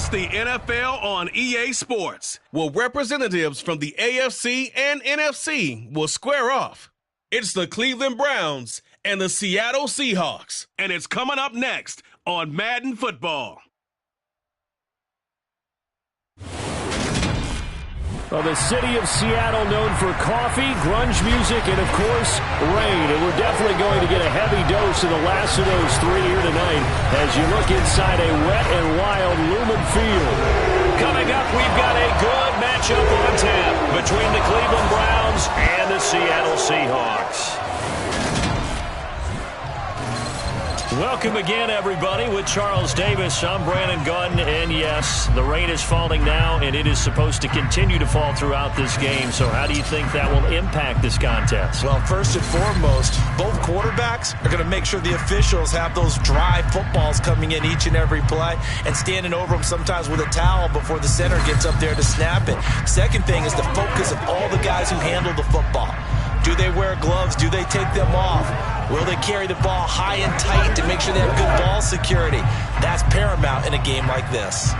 It's the NFL on EA Sports, where representatives from the AFC and NFC will square off. It's the Cleveland Browns and the Seattle Seahawks, and it's coming up next on Madden Football. Well, the city of Seattle known for coffee, grunge music, and, of course, rain. And we're definitely going to get a heavy dose of the last of those three here tonight as you look inside a wet and wild Lumen Field. Coming up, we've got a good matchup on tap between the Cleveland Browns and the Seattle Seahawks. Welcome again, everybody, with Charles Davis. I'm Brandon Gunn, and yes, the rain is falling now, and it is supposed to continue to fall throughout this game. So how do you think that will impact this contest? Well, first and foremost, both quarterbacks are going to make sure the officials have those dry footballs coming in each and every play and standing over them sometimes with a towel before the center gets up there to snap it. Second thing is the focus of all the guys who handle the football. Do they wear gloves? Do they take them off? Will they carry the ball high and tight to make sure they have good ball security? That's paramount in a game like this.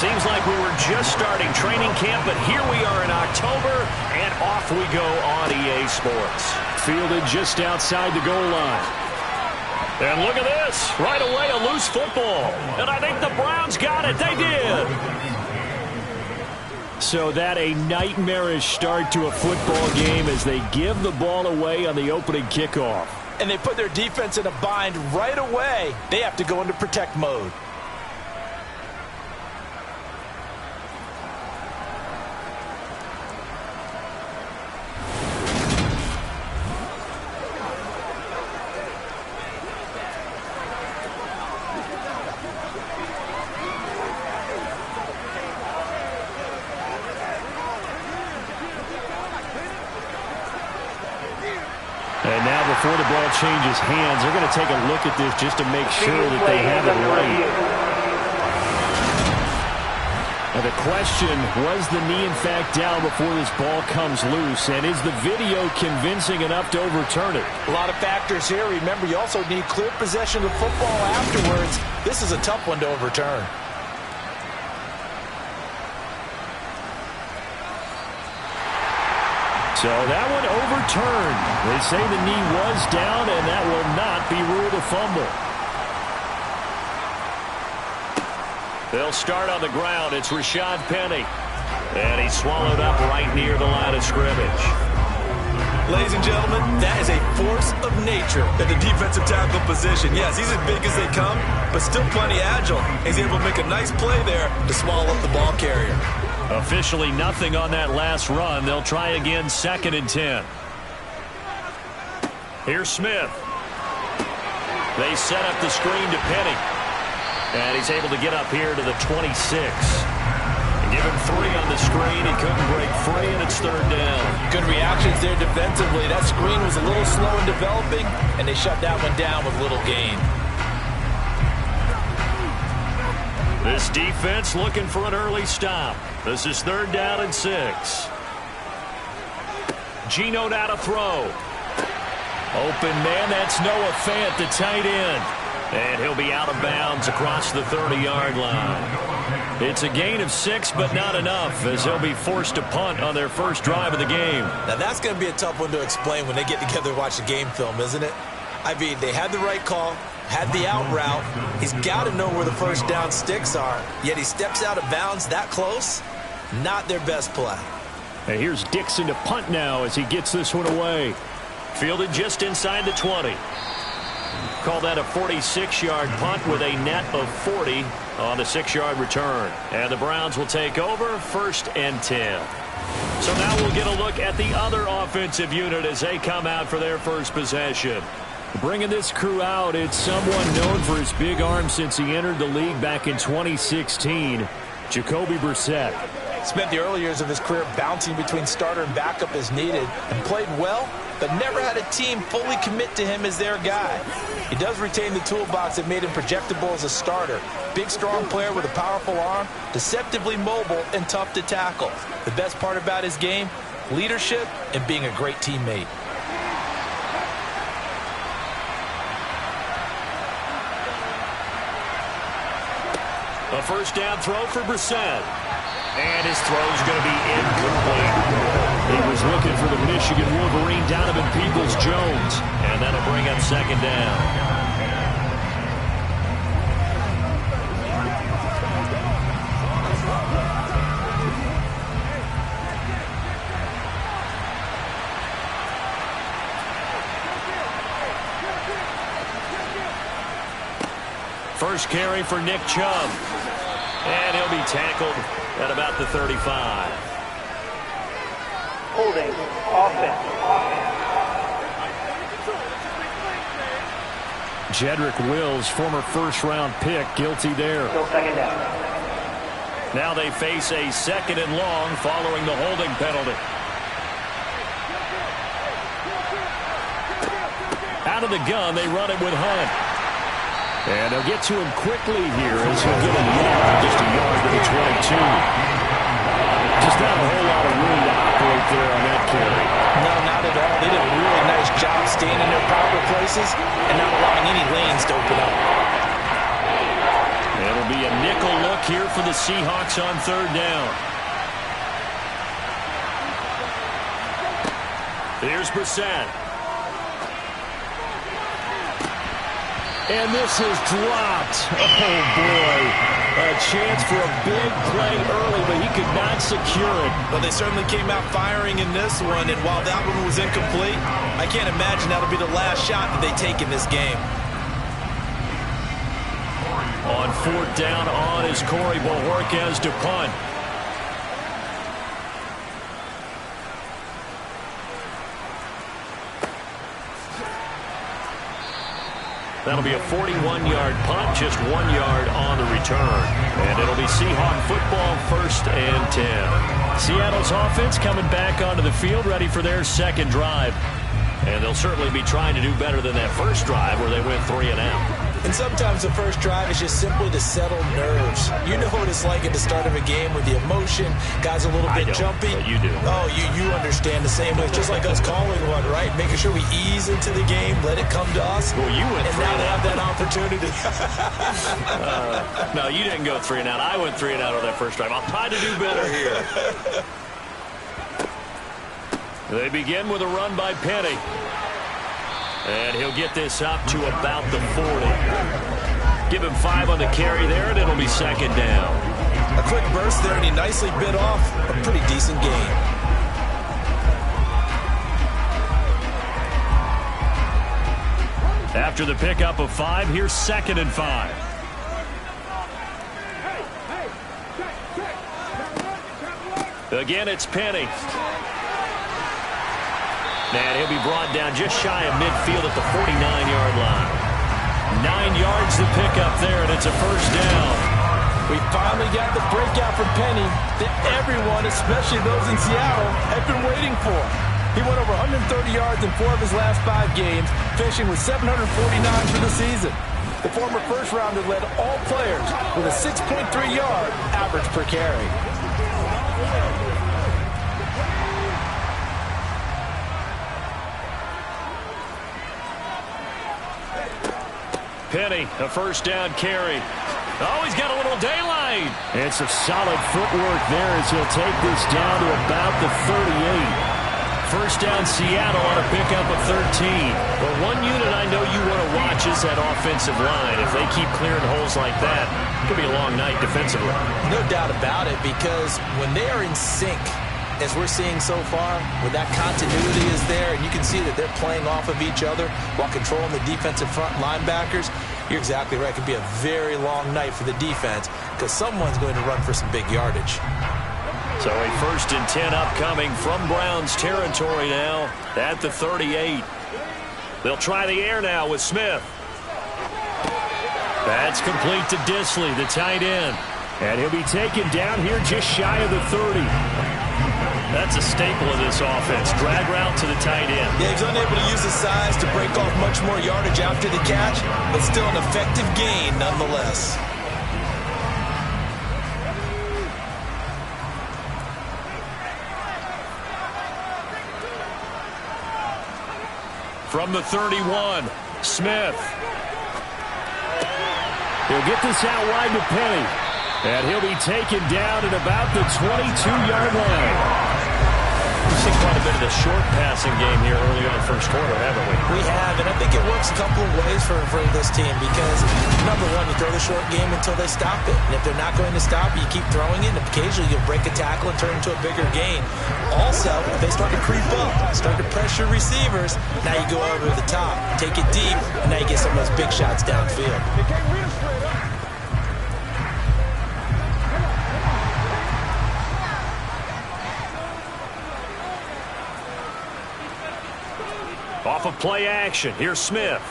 Seems like we were just starting training camp, but here we are in October, and off we go on EA Sports. Fielded just outside the goal line. And look at this. Right away, a loose football. And I think the Browns got it. They did. So that a nightmarish start to a football game as they give the ball away on the opening kickoff. And they put their defense in a bind right away. They have to go into protect mode. And now before the ball changes hands, they're going to take a look at this just to make sure that they have it right. And the question, was the knee in fact down before this ball comes loose? And is the video convincing enough to overturn it? A lot of factors here. Remember, you also need clear possession of the football afterwards. This is a tough one to overturn. So that one overturned. They say the knee was down, and that will not be ruled a fumble. They'll start on the ground. It's Rashad Penny. And he's swallowed up right near the line of scrimmage. Ladies and gentlemen, that is a force of nature at the defensive tackle position. Yes, he's as big as they come, but still plenty agile. He's able to make a nice play there to swallow up the ball carrier. Officially nothing on that last run. They'll try again, 2nd and 10. Here's Smith. They set up the screen to Penny. And he's able to get up here to the 26. Give him 3 on the screen. He couldn't break free, and it's 3rd down. Good reactions there defensively. That screen was a little slow in developing, and they shut that one down with little gain. This defense looking for an early stop. This is 3rd down and 6. Geno now to throw. Open man, that's Noah Fant, the tight end. And he'll be out of bounds across the 30-yard line. It's a gain of 6, but not enough, as he'll be forced to punt on their first drive of the game. Now, that's going to be a tough one to explain when they get together and watch the game film, isn't it? I mean, they had the right call, had the out route. He's got to know where the first down sticks are, yet he steps out of bounds that close. Not their best play. And here's Dixon to punt now as he gets this one away. Fielded just inside the 20. Call that a 46-yard punt with a net of 40. on the 6-yard return. And the Browns will take over 1st and 10. So now we'll get a look at the other offensive unit as they come out for their first possession. Bringing this crew out, it's someone known for his big arm since he entered the league back in 2016, Jacoby Brissett. Spent the early years of his career bouncing between starter and backup as needed, and played well, but never had a team fully commit to him as their guy. He does retain the toolbox that made him projectable as a starter. Big, strong player with a powerful arm, deceptively mobile, and tough to tackle. The best part about his game, leadership and being a great teammate. A first down throw for Brissett. And his throw is going to be incomplete. He was looking for the Michigan Wolverine, Donovan Peoples-Jones. And that'll bring up 2nd down. First carry for Nick Chubb. And he'll be tackled at about the 35. Holding offense. Jedrick Wills, former first-round pick, guilty there. Still 2nd down. Now they face a 2nd and long following the holding penalty. Out of the gun, they run it with Hunt. And they'll get to him quickly here as he'll get a yard, just a yard to the 22. Just not a whole lot of room to operate there on that carry. No, not at all. They did a really nice job staying in their proper places and not allowing any lanes to open up. It'll be a nickel look here for the Seahawks on 3rd down. Here's Brissett. And this is dropped. Oh, boy. A chance for a big play early, but he could not secure it. But they certainly came out firing in this one, and while that one was incomplete, I can't imagine that'll be the last shot that they take in this game. On 4th down on is Corey Bojorquez to punt. That'll be a 41-yard punt, just 1 yard on the return. And it'll be Seahawk football 1st and 10. Seattle's offense coming back onto the field, ready for their 2nd drive. And they'll certainly be trying to do better than that first drive where they went 3 and out. And sometimes the first drive is just simply to settle nerves. You know what it's like at the start of a game with the emotion, guys a little bit jumpy. But you do. Oh, you understand the same way. It's just like us calling one, right? Making sure we ease into the game, let it come to us. Well, you went and 3 now and they out. have that opportunity. No, you didn't go 3 and out. I went 3 and out on that first drive. I'll try to do better here. They begin with a run by Penny. And he'll get this up to about the 40. Give him 5 on the carry there, and it'll be 2nd down. A quick burst there, and he nicely bit off a pretty decent gain. After the pickup of 5, here's 2nd and 5. Again, it's Penny. And he'll be brought down just shy of midfield at the 49-yard line. 9 yards to pick up there, and it's a first down. We finally got the breakout from Penny that everyone, especially those in Seattle, have been waiting for. He went over 130 yards in 4 of his last 5 games, finishing with 749 for the season. The former first-rounder led all players with a 6.3-yard average per carry. Penny, a first down carry. Oh, he's got a little daylight. And some solid footwork there as he'll take this down to about the 38. First down Seattle on a pickup of 13. Well, one unit I know you want to watch is that offensive line. If they keep clearing holes like that, it could be a long night defensively. No doubt about it, because when they are in sync, as we're seeing so far, when that continuity is there and you can see that they're playing off of each other while controlling the defensive front linebackers, you're exactly right. It could be a very long night for the defense because someone's going to run for some big yardage. So a 1st and 10 upcoming from Browns territory now at the 38. They'll try the air now with Smith. That's complete to Disley, the tight end. And he'll be taken down here just shy of the 30. That's a staple of this offense. Drag route to the tight end. Yeah, he's unable to use his size to break off much more yardage after the catch, but still an effective gain nonetheless. From the 31, Smith. He'll get this out wide to Penny. And he'll be taken down at about the 22-yard line. We've seen quite a bit of the short passing game here early on first quarter, haven't we? We have, and I think it works a couple of ways for this team because, number one, you throw the short game until they stop it. And if they're not going to stop it, you keep throwing it, and occasionally you'll break a tackle and turn it into a bigger gain. Also, if they start to creep up, start to pressure receivers, now you go over the top, take it deep, and now you get some of those big shots downfield. Off of play action, here's Smith.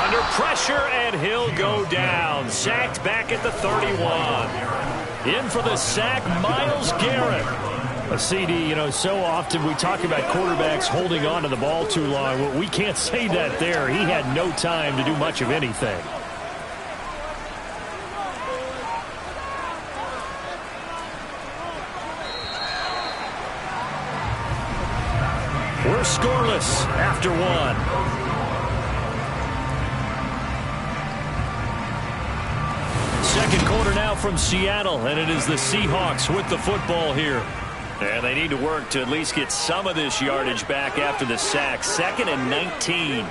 Under pressure, and he'll go down. Sacked back at the 31. In for the sack, Myles Garrett. A CD, you know, so often we talk about quarterbacks holding on to the ball too long. Well, we can't say that there. He had no time to do much of anything. We're scoreless after one. Second quarter now from Seattle, and it is the Seahawks with the football here. And they need to work to at least get some of this yardage back after the sack. 2nd and 19.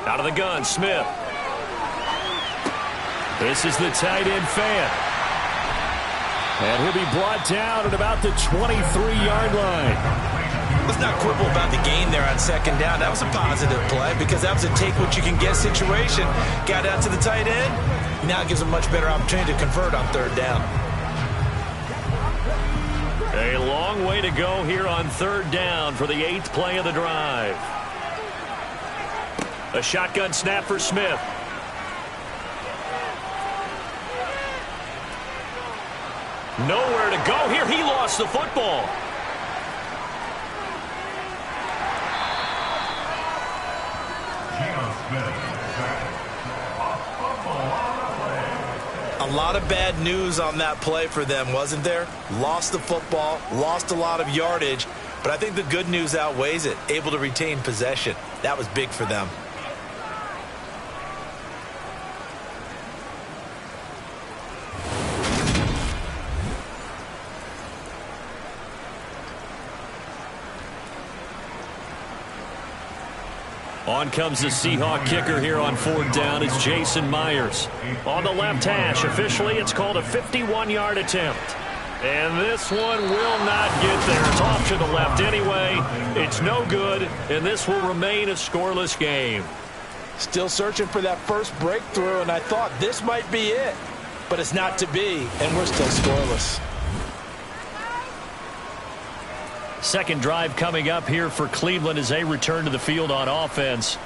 Out of the gun, Smith. This is the tight end fan. And he'll be brought down at about the 23-yard line. Let's not quibble about the gain there on 2nd down. That was a positive play because that was a take-what-you-can-get situation. Got out to the tight end. Now it gives a much better opportunity to convert on 3rd down. A long way to go here on 3rd down for the 8th play of the drive. A shotgun snap for Smith. Nowhere to go here. He lost the football. A lot of bad news on that play for them, wasn't there? Lost the football, lost a lot of yardage, but I think the good news outweighs it. Able to retain possession. That was big for them. On comes the Seahawk kicker here on 4th down. It's Jason Myers. On the left hash, officially it's called a 51-yard attempt. And this one will not get there. It's off to the left anyway. It's no good, and this will remain a scoreless game. Still searching for that first breakthrough, and I thought this might be it. But it's not to be, and we're still scoreless. Second drive coming up here for Cleveland as they return to the field on offense.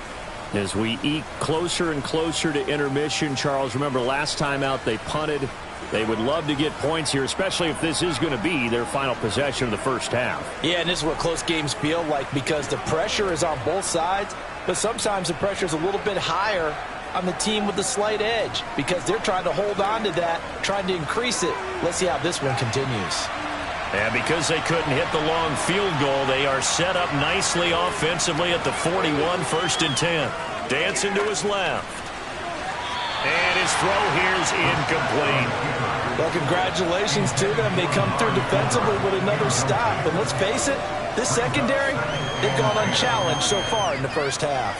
As we eke closer and closer to intermission, Charles, remember last time out they punted. They would love to get points here, especially if this is going to be their final possession of the first half. Yeah, and this is what close games feel like because the pressure is on both sides, but sometimes the pressure is a little bit higher on the team with the slight edge because they're trying to hold on to that, trying to increase it. Let's see how this one continues. And because they couldn't hit the long field goal, they are set up nicely offensively at the 41, 1st and 10. Dancing to his left. And his throw here's incomplete. Well, congratulations to them. They come through defensively with another stop. And let's face it, this secondary, they've gone unchallenged so far in the first half.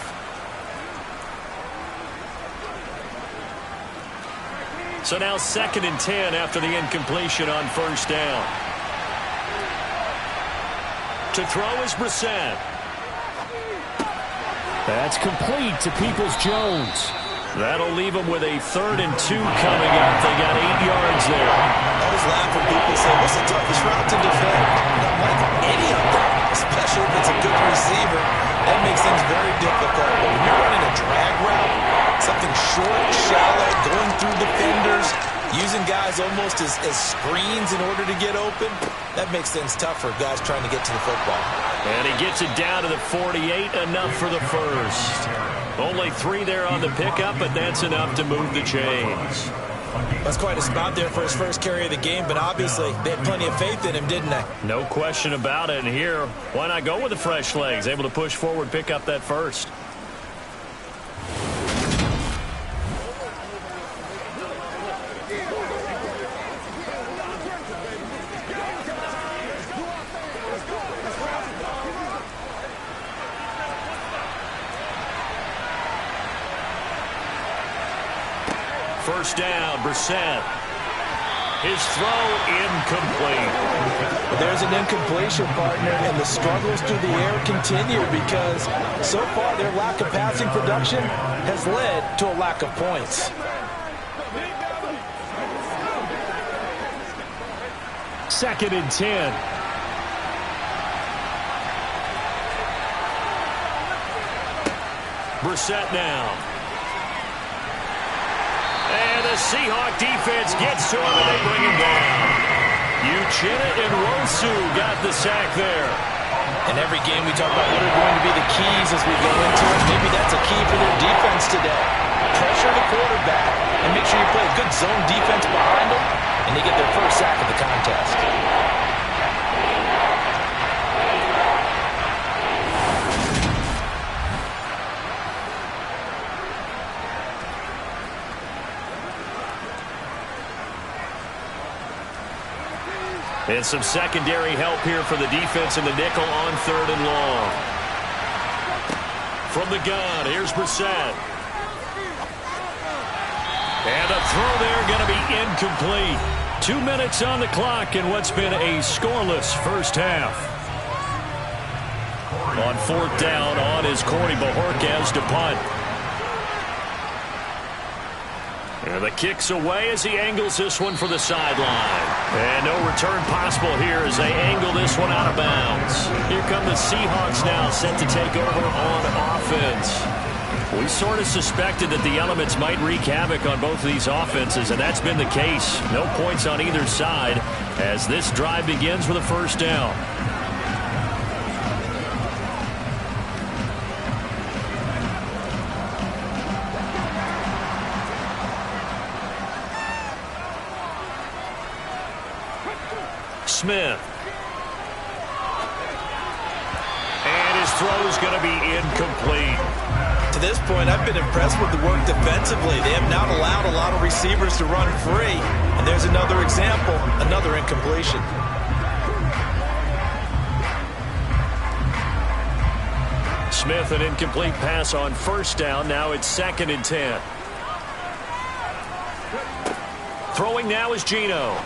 So now 2nd and 10 after the incompletion on 1st down. To throw is Brissett. That's complete to Peoples-Jones. That'll leave them with a 3rd and 2 coming up. They got 8 yards there. I always laugh when people say, what's the toughest route to defend? Not like any of them, especially if it's a good receiver. That makes things very difficult. But when you're running a drag route, something short, shallow, going through defenders, using guys almost as screens in order to get open, that makes things tough for guys trying to get to the football. And he gets it down to the 48, enough for the first. Only 3 there on the pickup, but that's enough to move the chains. That's quite a spot there for his first carry of the game, but obviously they had plenty of faith in him, didn't they? No question about it. And here, why not go with the fresh legs? Able to push forward, pick up that first. First down, Brissett. His throw incomplete. There's an incompletion, partner, and the struggles through the air continue because so far their lack of passing production has led to a lack of points. Second and 10. Brissett now. And the Seahawk defense gets to him, and they bring him down. Uchenna and Rosu got the sack there. In every game we talk about what are going to be the keys as we go into it. Maybe that's a key for their defense today. Pressure the quarterback and make sure you play a good zone defense behind them, and they get their first sack of the contest. And some secondary help here for the defense in the nickel on 3rd and long. From the gun, here's Brissett. And a throw there going to be incomplete. 2 minutes on the clock in what's been a scoreless first half. On 4th down, on is Corey Bajorquez to punt. And the kick's away as he angles this one for the sideline. And no return possible here as they angle this one out of bounds. Here come the Seahawks now, set to take over on offense. We sort of suspected that the elements might wreak havoc on both of these offenses, and that's been the case. No points on either side as this drive begins with a first down. Smith. And his throw's going to be incomplete. To this point, I've been impressed with the work defensively. They have not allowed a lot of receivers to run free. And there's another example, another incompletion. Smith, an incomplete pass on first down. Now it's 2nd and 10. Throwing now is Geno.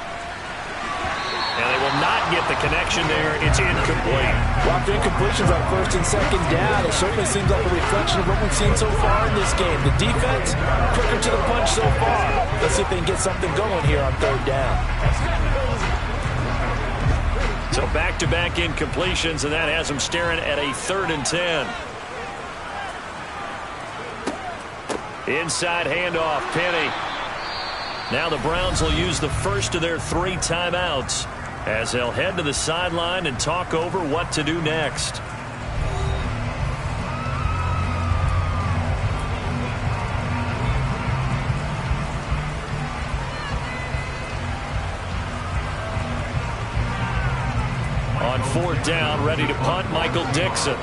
And they will not get the connection there. It's incomplete. Blocked incompletions on 1st and 2nd down. It certainly seems like a reflection of what we've seen so far in this game. The defense, quicker to the punch so far. Let's see if they can get something going here on 3rd down. So back-to-back incompletions, and that has them staring at a 3rd and 10. Inside handoff, Penny. Now the Browns will use the first of their 3 timeouts as they'll head to the sideline and talk over what to do next. On 4th down, ready to punt, Michael Dixon.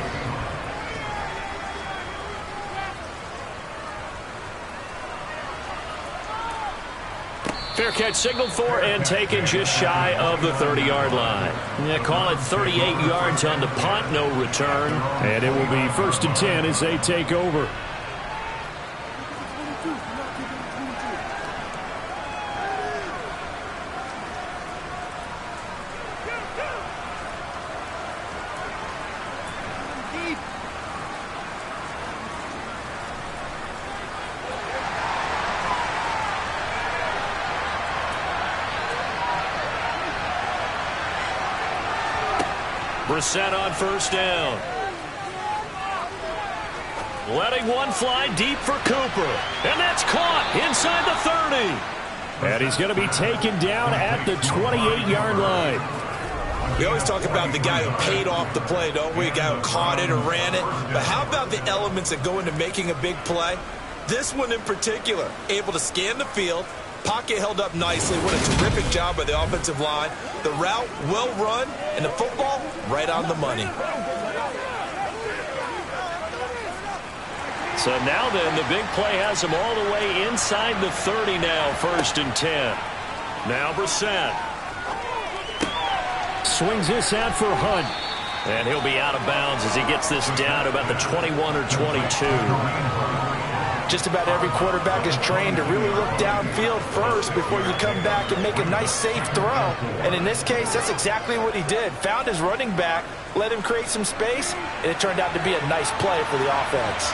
Fair catch signaled for and taken just shy of the 30-yard line. Yeah, call it 38 yards on the punt, no return. And it will be 1st and 10 as they take over. Brissett on first down. Letting one fly deep for Cooper. And that's caught inside the 30. And he's going to be taken down at the 28-yard line. We always talk about the guy who paid off the play, don't we? A guy who caught it or ran it. But how about the elements that go into making a big play? This one in particular, able to scan the field, pocket held up nicely. What a terrific job by the offensive line. The route well run, and the football right on the money. So now then, the big play has him all the way inside the 30 now, 1st and 10. Now Brissett. Swings this out for Hunt. And he'll be out of bounds as he gets this down to about the 21 or 22. Just about every quarterback is trained to really look downfield first before you come back and make a nice, safe throw. And in this case, that's exactly what he did. Found his running back, let him create some space, and it turned out to be a nice play for the offense.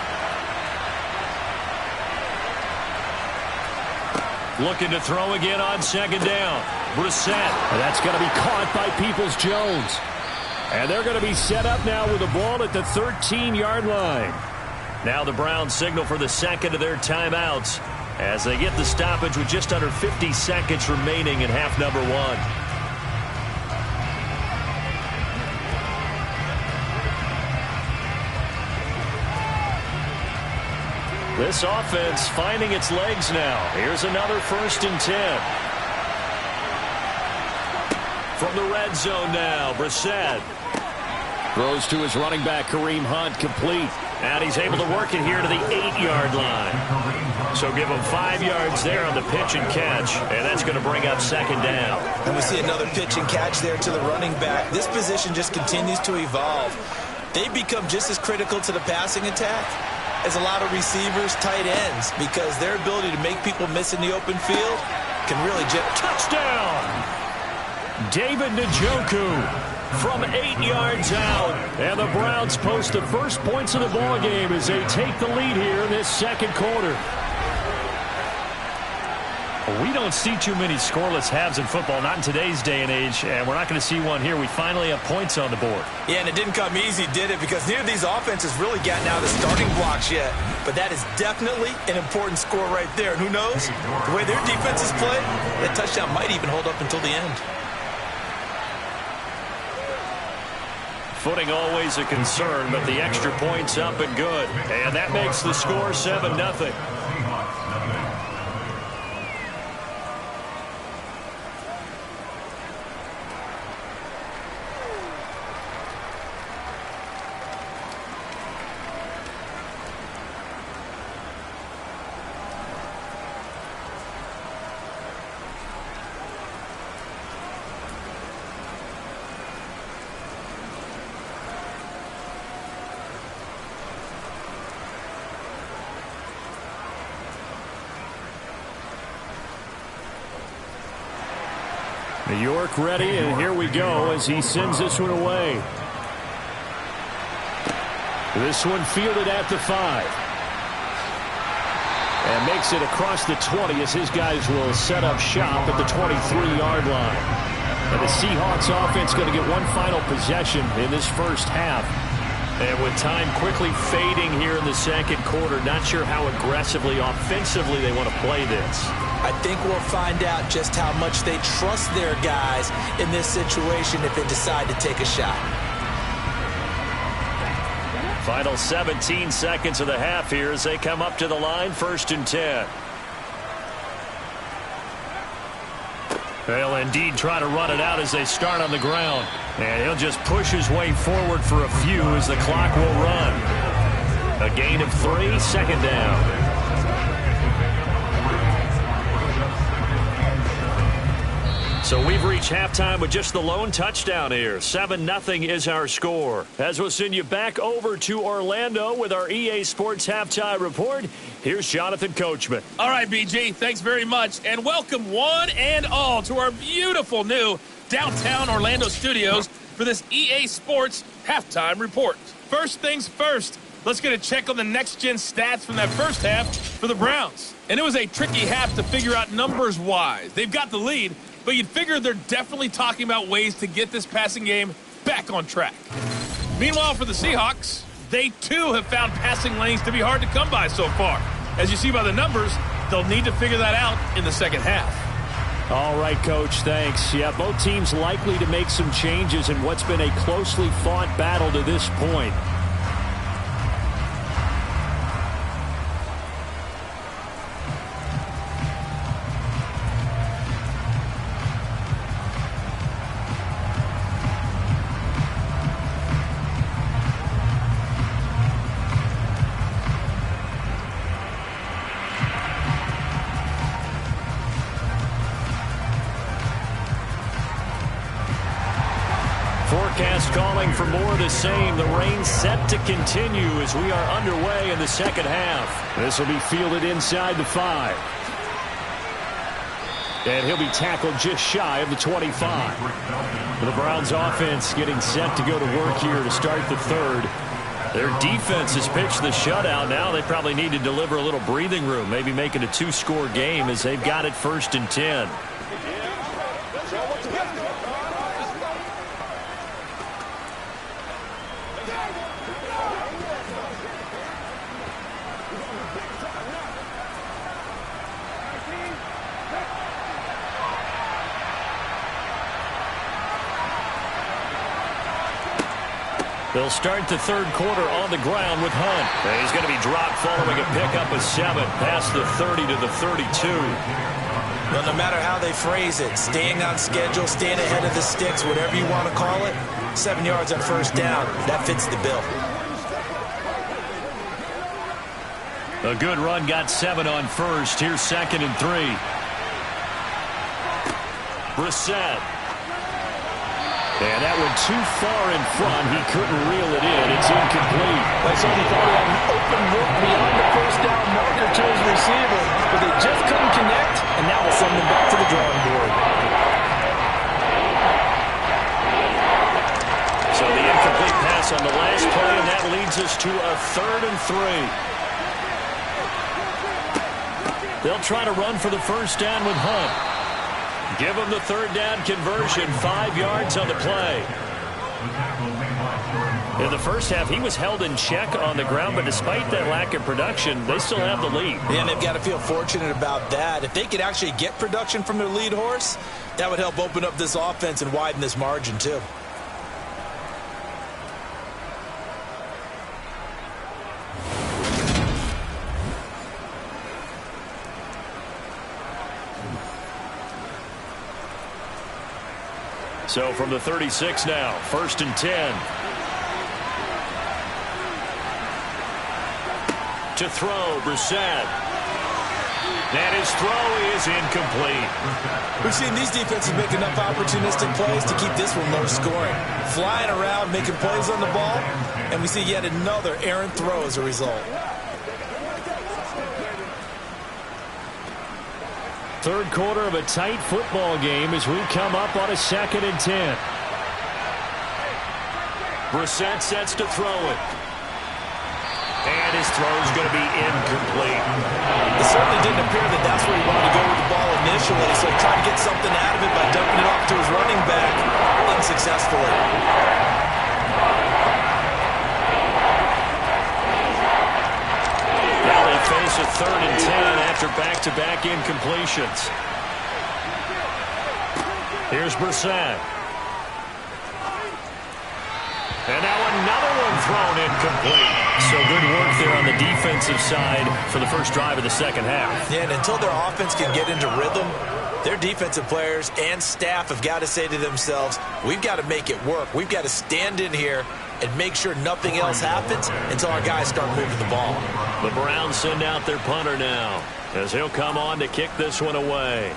Looking to throw again on 2nd down. Brissett. And that's going to be caught by Peoples-Jones. And they're going to be set up now with the ball at the 13-yard line. Now the Browns signal for the second of their timeouts as they get the stoppage with just under 50 seconds remaining in half number 1. This offense finding its legs now. Here's another 1st and 10. From the red zone now, Brissett. Throws to his running back, Kareem Hunt, complete. And he's able to work it here to the 8-yard line. So give him 5 yards there on the pitch and catch. And that's going to bring up 2nd down. And we see another pitch and catch there to the running back. This position just continues to evolve. They become just as critical to the passing attack as a lot of receivers, tight ends, because their ability to make people miss in the open field can really touchdown! David Njoku from 8 yards out. And the Browns post the first points of the ball game as they take the lead here in this 2nd quarter. We don't see too many scoreless halves in football, not in today's day and age, and we're not going to see one here. We finally have points on the board. Yeah, and it didn't come easy, did it? Because neither of these offenses really gotten out of the starting blocks yet. But that is definitely an important score right there. And who knows? The way their defenses play, that touchdown might even hold up until the end. Footing always a concern, but the extra point's up and good. And that makes the score 7-0. New York ready, and here we go as he sends this one away. This one fielded at the 5. And makes it across the 20 as his guys will set up shop at the 23-yard line. And the Seahawks offense going to get one final possession in this first half. And with time quickly fading here in the 2nd quarter, not sure how aggressively, offensively they want to play this. I think we'll find out just how much they trust their guys in this situation if they decide to take a shot. Final 17 seconds of the half here as they come up to the line, 1st and 10. They'll indeed try to run it out as they start on the ground. And he'll just push his way forward for a few as the clock will run. A gain of 3, 2nd down. So we've reached halftime with just the lone touchdown here. 7-0 is our score. As we'll send you back over to Orlando with our EA Sports Halftime Report, here's Jonathan Coachman. All right, BG, thanks very much. And welcome one and all to our beautiful new downtown Orlando studios for this EA Sports Halftime Report. First things first, let's get a check on the next-gen stats from that first half for the Browns. And it was a tricky half to figure out numbers-wise. They've got the lead, but you'd figure they're definitely talking about ways to get this passing game back on track. Meanwhile, for the Seahawks, they too have found passing lanes to be hard to come by so far. As you see by the numbers, they'll need to figure that out in the second half. All right, Coach, thanks. Yeah, both teams likely to make some changes in what's been a closely fought battle to this point. Forecast calling for more of the same. The rain set to continue as we are underway in the second half. This will be fielded inside the 5. And he'll be tackled just shy of the 25. The Browns offense getting set to go to work here to start the third. Their defense has pitched the shutout. Now they probably need to deliver a little breathing room, maybe make it a 2-score game as they've got it 1st and 10. They'll start the third quarter on the ground with Hunt. And he's going to be dropped following a pickup of 7 past the 30 to the 32. Well, no matter how they phrase it, staying on schedule, staying ahead of the sticks, whatever you want to call it, 7 yards on first down, that fits the bill. A good run got 7 on first. Here's 2nd and 3. Brissett. And that went too far in front. He couldn't reel it in. It's incomplete. Like somebody thought he had an open look beyond the first down marker to his receiver, but they just couldn't connect, and that will send them back to the drawing board. So the incomplete pass on the last play, and that leads us to a 3rd and 3. They'll try to run for the first down with Hunt. Give him the 3rd down conversion, 5 yards on the play. In the first half, he was held in check on the ground, but despite that lack of production, they still have the lead. Yeah, and they've got to feel fortunate about that. If they could actually get production from their lead horse, that would help open up this offense and widen this margin too. So from the 36 now, 1st and 10. To throw, Brissett. And his throw is incomplete. We've seen these defenses make enough opportunistic plays to keep this one low scoring. Flying around, making plays on the ball, and we see yet another errant throw as a result. Third quarter of a tight football game as we come up on a 2nd and 10. Brissett sets to throw it. And his throw is going to be incomplete. It certainly didn't appear that that's where he wanted to go with the ball initially, so he tried to get something out of it by dumping it off to his running back unsuccessfully. Face a 3rd and 10 after back-to-back incompletions. Here's Brissett. And now another one thrown incomplete. So good work there on the defensive side for the first drive of the second half. Yeah, and until their offense can get into rhythm, their defensive players and staff have got to say to themselves, we've got to make it work. We've got to stand in here and make sure nothing else happens until our guys start moving the ball. The Browns send out their punter now as he'll come on to kick this one away.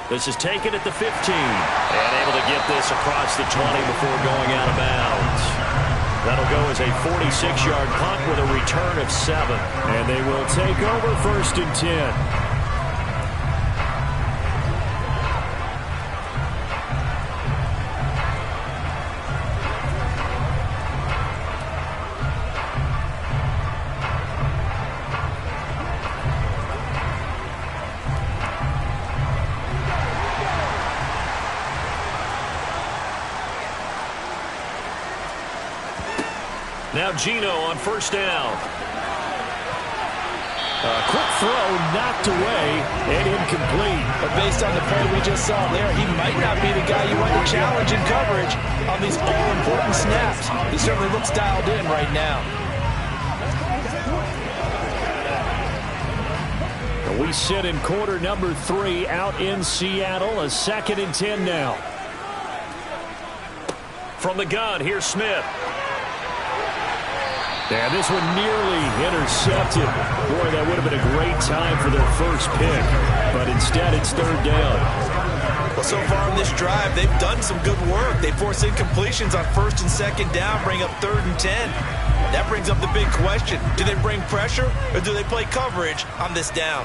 This is taken at the 15 and able to get this across the 20 before going out of bounds. That'll go as a 46-yard punt with a return of 7. And they will take over 1st and 10. Now Gino on first down. Quick throw knocked away and incomplete. But based on the play we just saw there, he might not be the guy you want to challenge in coverage on these all-important snaps. He certainly looks dialed in right now. We sit in quarter number 3 out in Seattle. A 2nd and 10 now. From the gun, here's Smith. And this one nearly intercepted. Boy, that would have been a great time for their first pick. But instead, it's 3rd down. Well, so far in this drive, they've done some good work. They force incompletions on 1st and 2nd down, bring up 3rd and 10. That brings up the big question. Do they bring pressure or do they play coverage on this down?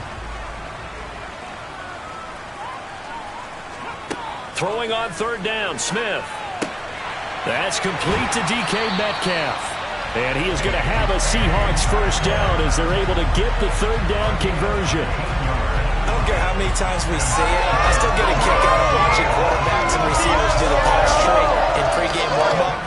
Throwing on 3rd down, Smith. That's complete to DK Metcalf. And he is going to have a Seahawks first down as they're able to get the 3rd down conversion. I don't care how many times we say it. I still get a kick out of watching quarterbacks and receivers do the pass straight in pregame warm-up.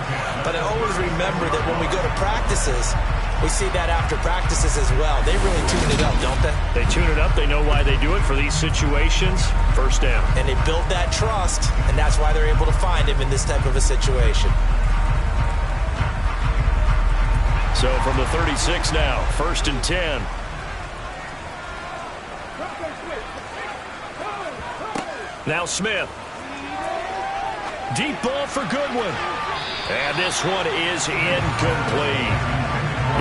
But I always remember that when we go to practices, we see that after practices as well. They really tune it up, don't they? They tune it up. They know why they do it for these situations. First down. And they build that trust, and that's why they're able to find him in this type of a situation. So from the 36 now, 1st and 10. Now Smith. Deep ball for Goodwin. And this one is incomplete.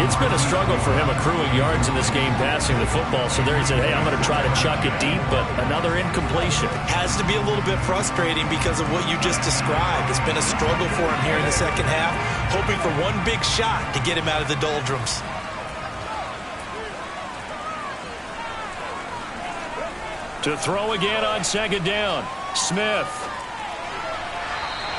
It's been a struggle for him accruing yards in this game passing the football. So there he said, hey, I'm going to try to chuck it deep, but another incompletion. Has to be a little bit frustrating because of what you just described. It's been a struggle for him here in the second half, hoping for one big shot to get him out of the doldrums. To throw again on 2nd down, Smith.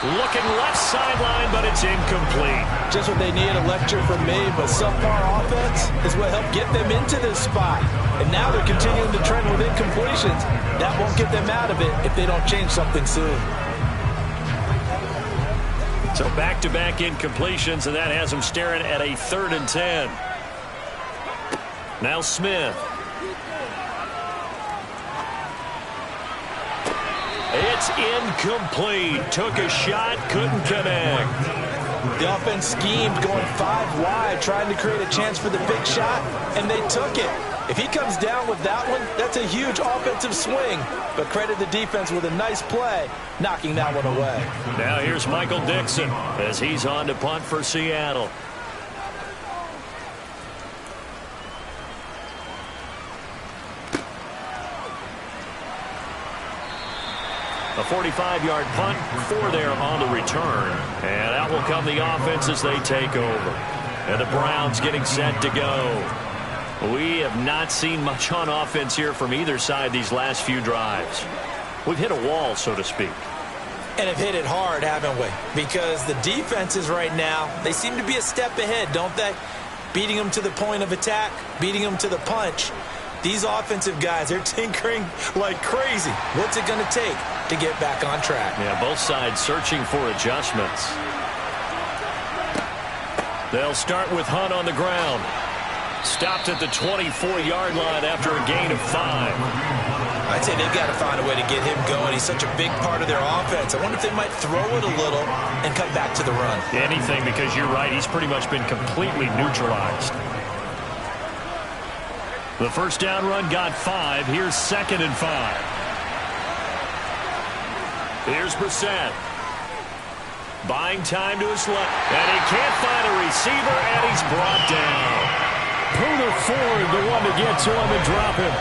Looking left sideline, but it's incomplete. Just what they need, a lecture from me, but subpar offense is what helped get them into this spot. And now they're continuing to trend with incompletions. That won't get them out of it if they don't change something soon. So back-to-back incompletions, and that has them staring at a 3rd and 10. Now Smith. It's incomplete. Took a shot, couldn't connect. The offense schemed going 5 wide, trying to create a chance for the big shot, and they took it. If he comes down with that one, that's a huge offensive swing. But credit the defense with a nice play, knocking that one away. Now here's Michael Dixon as he's on to punt for Seattle. A 45-yard punt, 4 there on the return. And out will come the offense as they take over. And the Browns getting set to go. We have not seen much on offense here from either side these last few drives. We've hit a wall, so to speak. And have hit it hard, haven't we? Because the defenses right now, they seem to be a step ahead, don't they? Beating them to the point of attack, beating them to the punch. These offensive guys, they're tinkering like crazy. What's it going to take to get back on track? Yeah, both sides searching for adjustments. They'll start with Hunt on the ground. Stopped at the 24-yard line after a gain of 5. I'd say they've got to find a way to get him going. He's such a big part of their offense. I wonder if they might throw it a little and come back to the run. Anything, because you're right. He's pretty much been completely neutralized. The first down run got 5. Here's 2nd and 5. Here's Brissett. Buying time to his left. And he can't find a receiver, and he's brought down. Puller Ford, the one to get to him and drop him.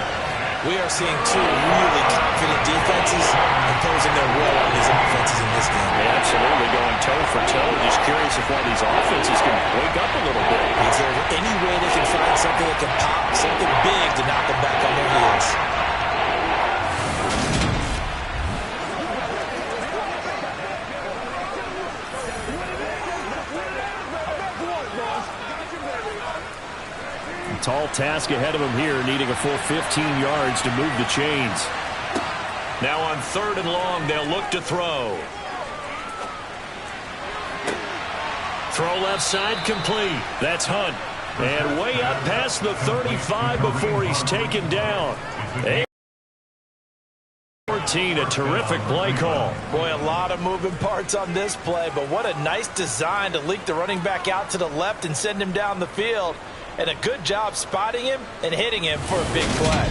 We are seeing 2 really confident defenses imposing their will on these offenses in this game. Yeah, absolutely, going toe for toe. Just curious if one of these offenses can wake up a little bit. Is there any way they can find something that can pop, something big to knock them back on their heels? Tall task ahead of him here, needing a full 15 yards to move the chains. Now on 3rd and long, they'll look to throw. Throw left side complete. That's Hunt. And way up past the 35 before he's taken down. 14, a terrific play call. Boy, a lot of moving parts on this play, but what a nice design to leak the running back out to the left and send him down the field. And a good job spotting him and hitting him for a big play.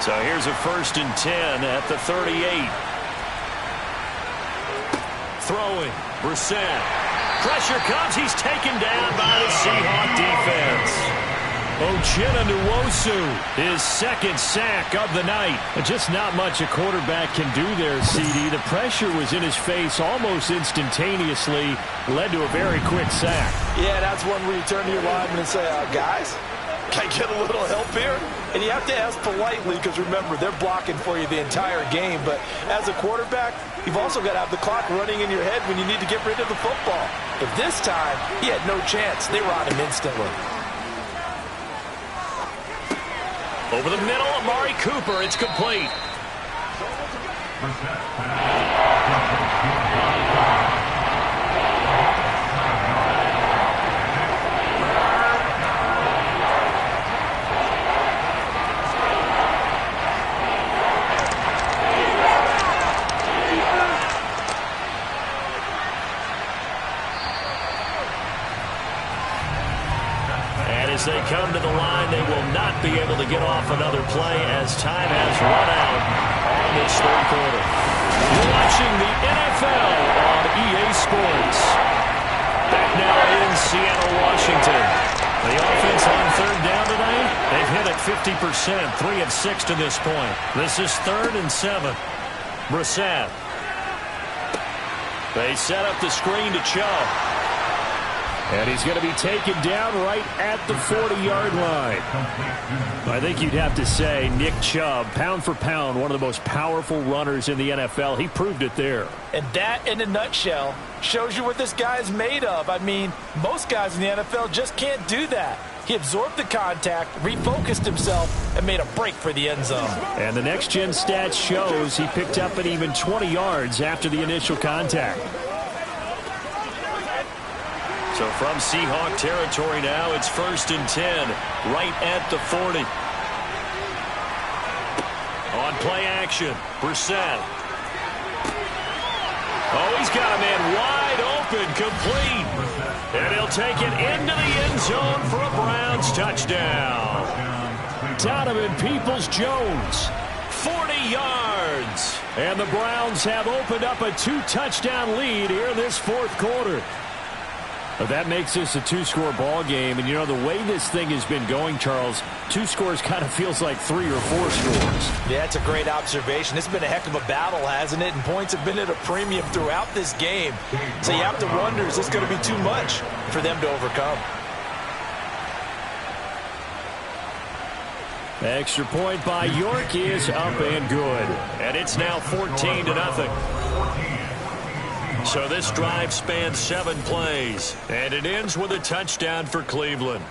So here's a 1st and 10 at the 38. Throwing. Brissett. Pressure comes. He's taken down by the Seahawk defense. Uchenna Nwosu, his 2nd sack of the night. Just not much a quarterback can do there, CD. The pressure was in his face almost instantaneously. Led to a very quick sack. Yeah, that's one where you turn to your lineman and say, guys, can I get a little help here? And you have to ask politely because, remember, they're blocking for you the entire game. But as a quarterback, you've also got to have the clock running in your head when you need to get rid of the football. But this time, he had no chance. They were on him instantly. Over the middle, Amari Cooper. It's complete. As they come to the line, they will not be able to get off another play as time has run out on this 3rd quarter. You're watching the NFL on EA Sports. Back now in Seattle, Washington. The offense on 3rd down tonight, they've hit it 50%, 3 of 6 to this point. This is 3rd and 7. Brissett. They set up the screen to Chubb. And he's going to be taken down right at the 40-yard line. I think you'd have to say Nick Chubb, pound for pound, one of the most powerful runners in the NFL. He proved it there. And that, in a nutshell, shows you what this guy is made of. I mean, most guys in the NFL just can't do that. He absorbed the contact, refocused himself, and made a break for the end zone. And the next-gen stats shows he picked up an even 20 yards after the initial contact. So from Seahawk territory now, it's 1st and 10, right at the 40. On play action, Brissett. Oh, he's got a man wide open, complete. And he'll take it into the end zone for a Browns touchdown. Donovan Peoples-Jones. 40 yards. And the Browns have opened up a 2-touchdown lead here in this 4th quarter. But that makes this a 2-score ball game. And, you know, the way this thing has been going, Charles, 2 scores kind of feels like 3 or 4 scores. Yeah, that's a great observation. It's been a heck of a battle, hasn't it? And points have been at a premium throughout this game. So you have to wonder, is this going to be too much for them to overcome? Extra point by York is up and good. And it's now 14-0. So this drive spans 7 plays, and it ends with a touchdown for Cleveland.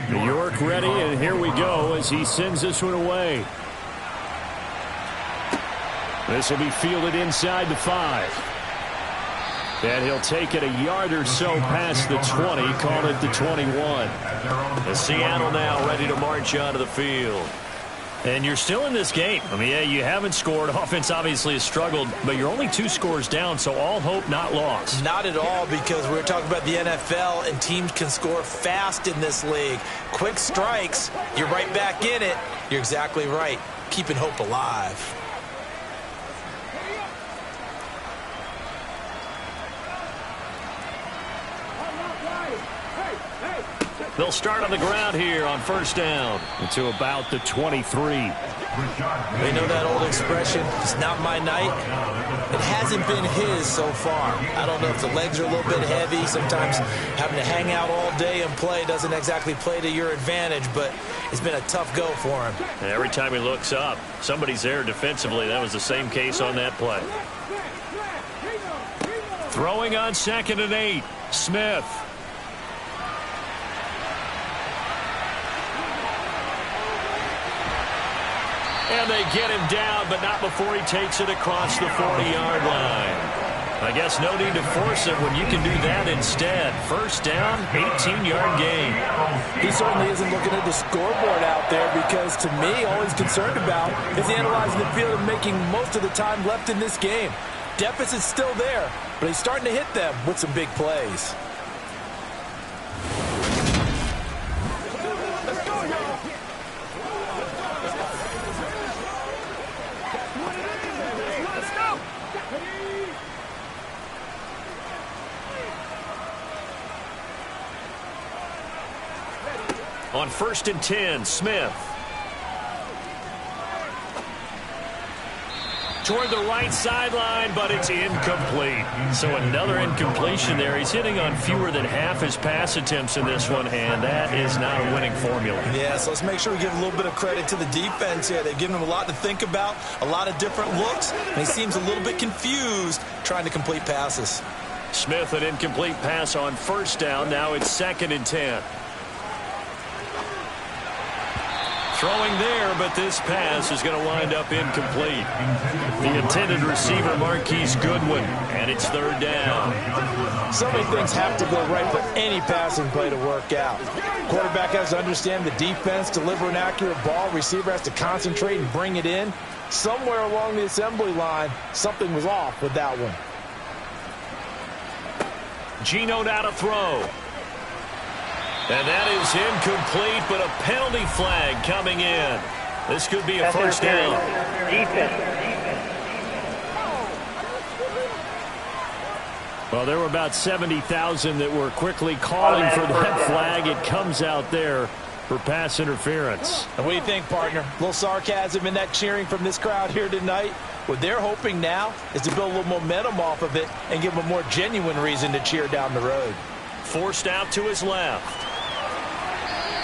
New York ready, and here we go as he sends this one away. This will be fielded inside the 5. And he'll take it a yard or so past the 20, call it the 21. The Seattle now ready to march onto the field. And you're still in this game. I mean, yeah, you haven't scored. Offense obviously has struggled, but you're only 2 scores down, so all hope not lost. Not at all, because we're talking about the NFL, and teams can score fast in this league. Quick strikes, you're right back in it. You're exactly right. Keeping hope alive. They'll start on the ground here on first down. To about the 23. They know that old expression, it's not my night. It hasn't been his so far. I don't know if the legs are a little bit heavy. Sometimes having to hang out all day and play doesn't exactly play to your advantage, but it's been a tough go for him. And every time he looks up, somebody's there defensively. That was the same case on that play. Throwing on 2nd and 8, Smith. And they get him down, but not before he takes it across the 40-yard line. I guess no need to force it when you can do that instead. First down, 18-yard gain. He certainly isn't looking at the scoreboard out there because, to me, all he's concerned about is analyzing the field and making most of the time left in this game. Deficit's still there, but he's starting to hit them with some big plays. On 1st and 10, Smith. Toward the right sideline, but it's incomplete. So another incompletion there. He's hitting on fewer than half his pass attempts in this one, and that is not a winning formula. Yeah, so let's make sure we give a little bit of credit to the defense here. They've given him a lot to think about, a lot of different looks, and he seems a little bit confused trying to complete passes. Smith, an incomplete pass on first down. Now it's 2nd and 10. Throwing there, but this pass is going to wind up incomplete. The intended receiver, Marquise Goodwin, and it's 3rd down. So many things have to go right for any passing play to work out. Quarterback has to understand the defense, deliver an accurate ball. Receiver has to concentrate and bring it in. Somewhere along the assembly line, something was off with that one. Geno now to throw. And that is incomplete, but a penalty flag coming in. This could be a first down. Well, there were about 70,000 that were quickly calling for that flag. It comes out there for pass interference. And what do you think, partner? A little sarcasm in that cheering from this crowd here tonight. What they're hoping now is to build a little momentum off of it and give them a more genuine reason to cheer down the road. Forced out to his left.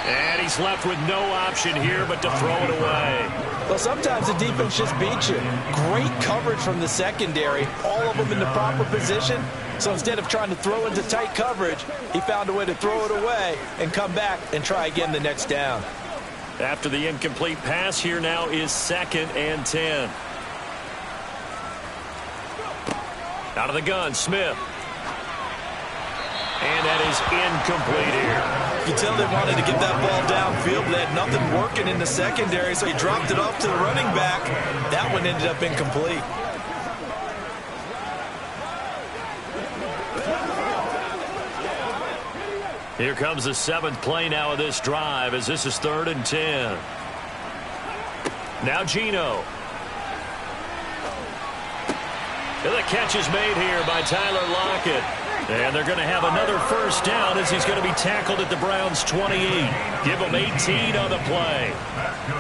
And he's left with no option here but to throw it away. Well, sometimes the defense just beats you. Great coverage from the secondary, all of them in the proper position. So instead of trying to throw into tight coverage, he found a way to throw it away and come back and try again the next down. After the incomplete pass, here now is 2nd and 10. Out of the gun, Smith. And that is incomplete here. You can tell they wanted to get that ball downfield, but they had nothing working in the secondary, so he dropped it off to the running back. That one ended up incomplete. Here comes the 7th play now of this drive as this is 3rd and 10. Now Geno. And the catch is made here by Tyler Lockett. And they're going to have another first down as he's going to be tackled at the Browns' 28. Give him 18 on the play.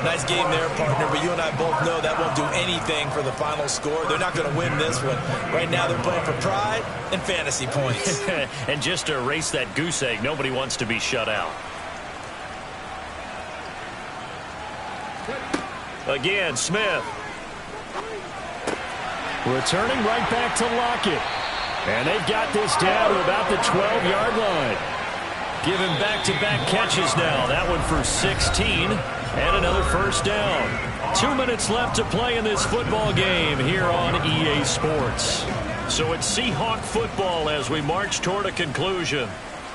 Nice game there, partner, but you and I both know that won't do anything for the final score. They're not going to win this one. Right now they're playing for pride and fantasy points. And just to erase that goose egg, nobody wants to be shut out. Again, Smith. Returning right back to Lockett. And they've got this down to about the 12-yard line. Giving back-to-back catches now. That one for 16 and another first down. 2 minutes left to play in this football game here on EA Sports. So it's Seahawk football as we march toward a conclusion.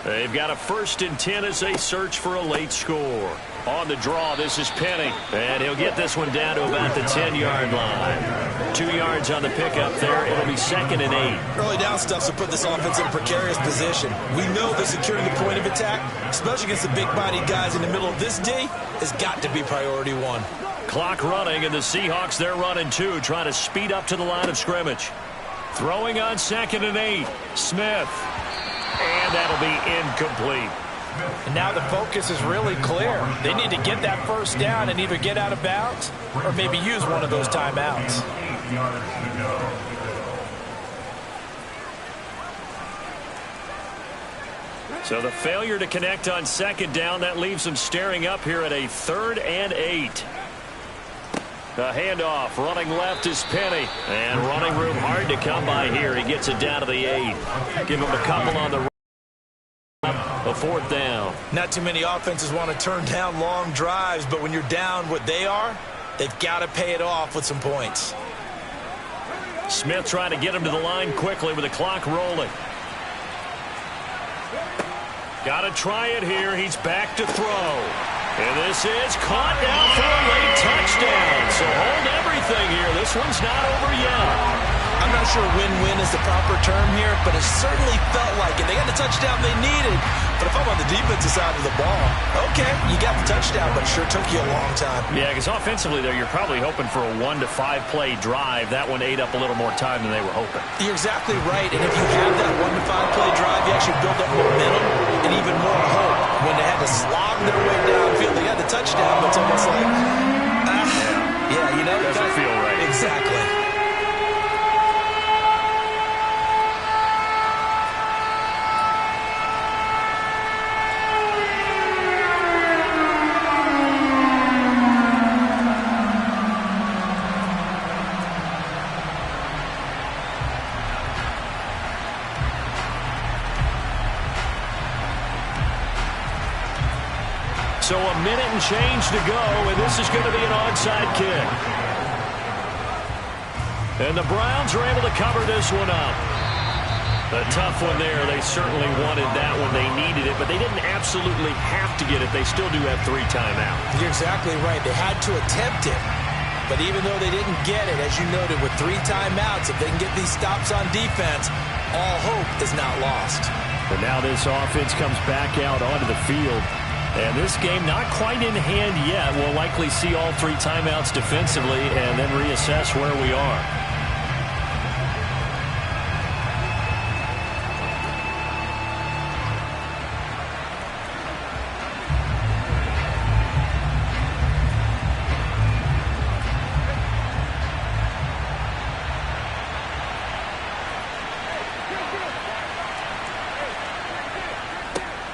They've got a 1st and 10 as they search for a late score. On the draw, this is Penny. And he'll get this one down to about the 10-yard line. 2 yards on the pickup there. It'll be 2nd and 8. Early down stuff to put this offense in a precarious position. We know that securing the point of attack, especially against the big-bodied guys in the middle of this D, has got to be priority one. Clock running, and the Seahawks, they're running too, trying to speed up to the line of scrimmage. Throwing on 2nd and 8. Smith. And that'll be incomplete. And now the focus is really clear. They need to get that first down and either get out of bounds or maybe use one of those timeouts. So the failure to connect on second down, that leaves them staring up here at a 3rd and 8. The handoff, running left is Penny. And running room hard to come by here. He gets it down to the 8. Give him a couple on the right. A 4th down. Not too many offenses want to turn down long drives, but when you're down what they are, they've got to pay it off with some points. Smith trying to get him to the line quickly with the clock rolling. Got to try it here. He's back to throw. And this is caught down for a late touchdown. So hold everything here. This one's not over yet. I'm not sure win-win is the proper term here, but it certainly felt like it. They got the touchdown they needed. But if I'm on the defensive side of the ball, okay, you got the touchdown, but it sure took you a long time. Yeah, because offensively there, you're probably hoping for a 1 to 5 play drive. That one ate up a little more time than they were hoping. You're exactly right. And if you have that 1 to 5 play drive, you actually build up momentum and even more hope. When they had to slog their way downfield, they got the touchdown, but it's almost like, yeah, you know, it doesn't feel right. Exactly. So a minute and change to go, and this is going to be an onside kick. And the Browns are able to cover this one up. A tough one there. They certainly wanted that one. They needed it, but they didn't absolutely have to get it. They still do have 3 timeouts. You're exactly right. They had to attempt it. But even though they didn't get it, as you noted, with 3 timeouts, if they can get these stops on defense, all hope is not lost. But now this offense comes back out onto the field. And this game not quite in hand yet. We'll likely see all 3 timeouts defensively and then reassess where we are.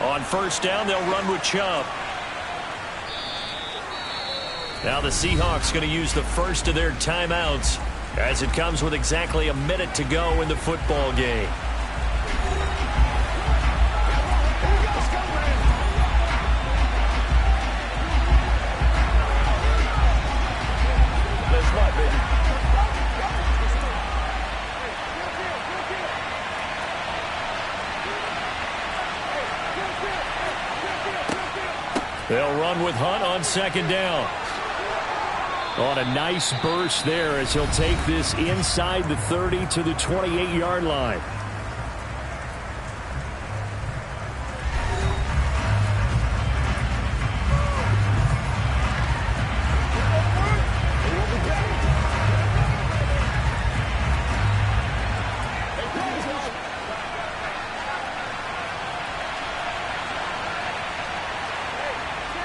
On first down, they'll run with Chubb. Now the Seahawks going to use the first of their timeouts as it comes with exactly a minute to go in the football game. They'll run with Hunt on second down. On a nice burst there as he'll take this inside the 30 to the 28-yard line.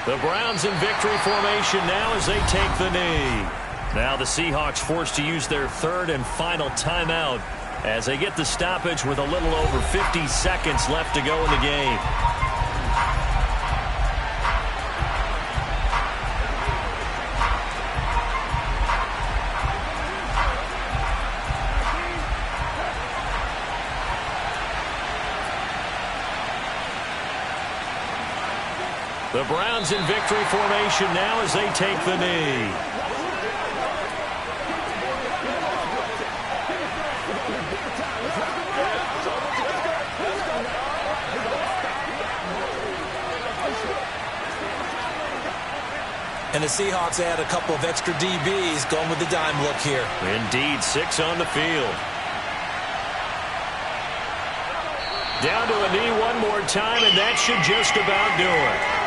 The Browns in victory formation now as they take the knee. Now the Seahawks forced to use their 3rd and final timeout as they get the stoppage with a little over 50 seconds left to go in the game. The Browns in victory formation now as they take the knee. And the Seahawks add a couple of extra DBs going with the dime look here. Indeed, 6 on the field. Down to a knee one more time, and that should just about do it.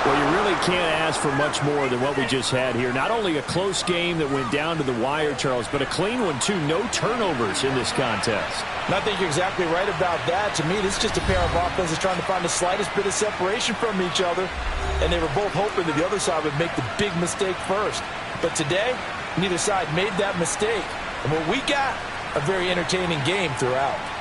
Well, you really can't ask for much more than what we just had here. Not only a close game that went down to the wire, Charles, but a clean one, too. No turnovers in this contest. And I think you're exactly right about that. To me, this is just a pair of offenses trying to find the slightest bit of separation from each other. And they were both hoping that the other side would make the big mistake first. But today, neither side made that mistake. And what we got, a very entertaining game throughout.